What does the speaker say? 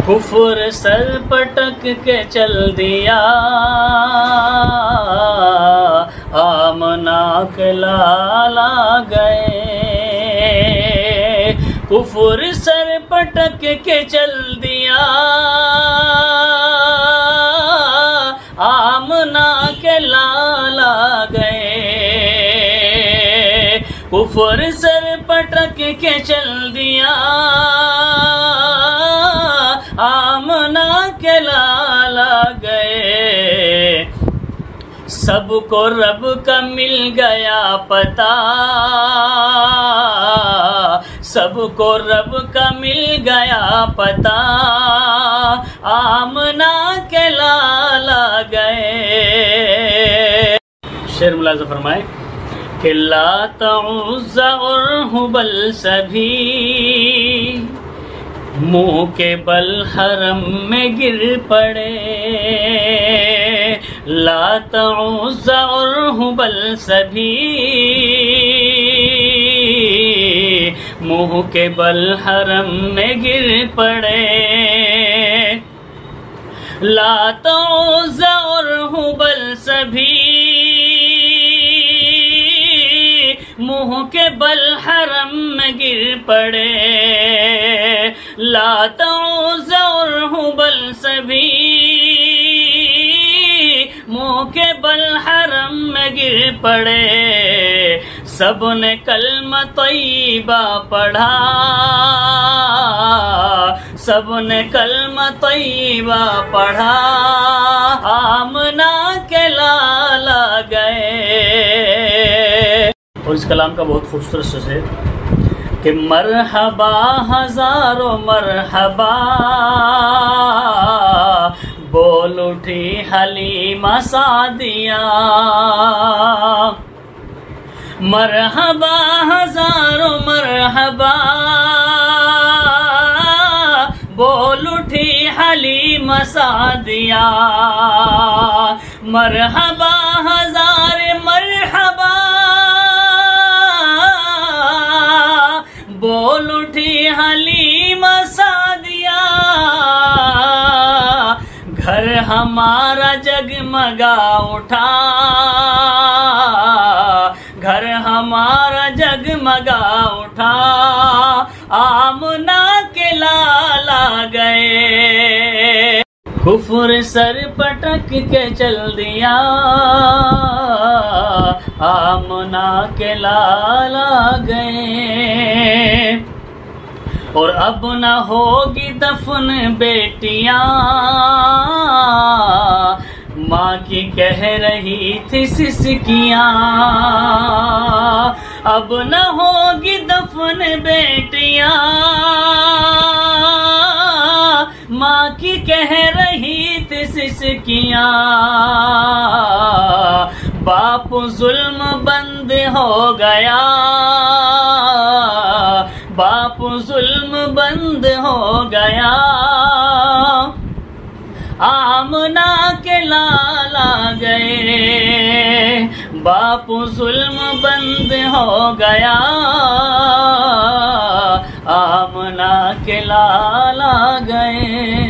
کفر سر پٹک کے چل دیا، آمنہ کے لالا گئے۔ کفر سر پٹک کے چل دیا، آمنہ کے لالا گئے۔ کفر سر پٹک کے چل دیا، آمنہ کے لالا گئے۔ سب کو رب کا مل گیا پتہ، سب کو رب کا مل گیا پتہ، آمنہ کے لالا گئے۔ شعر ملاحظہ فرمائیں کہ لات عزا اور حبل سبھی منہ کے بل حرم میں گر پڑے۔ لات عزا اور حبل سبھی منہ کے بل حرم میں گر پڑے۔ لات عزا اور حبل سبھی منہ کے بل حرم میں گر پڑے۔ لات عزا اور حبل سبھی منہ کے بل حرم میں گر پڑے۔ سب نے کلمہ طیبہ پڑھا، سب نے کلمہ طیبہ پڑھا، آمنہ کے لالا گئے۔ اور اس کلام کا بہت خوبصورت شعر ہے کہ مرحبا ہزاروں مرحبا، بول اٹھی حلیمہ سعدیہ۔ مرحبا ہزاروں مرحبا، بول اٹھی حلیمہ سعدیہ۔ مرحبا ہزار مرحبا، بول اٹھی حلیمہ سعدیہ۔ گھر ہمارا جگمگا اٹھا، گھر ہمارا جگمگا اٹھا، آمنہ کے لالا گئے۔ کفر سر پٹک کے چل دیا، آمنہ کے لالا گئے۔ اور اب نہ ہوگی دفن بیٹیاں، ماں کی کہہ رہی تھی سسکیاں۔ اب نہ ہوگی دفن بیٹیاں، ماں کی کہہ رہی تھی سسکیاں۔ باپ ظلم بند ہو گیا، باپ ظلم بند ہو گیا، آمنہ کے لالا گئے۔ باپ ظلم بند ہو گیا، آمنہ کے لالا گئے۔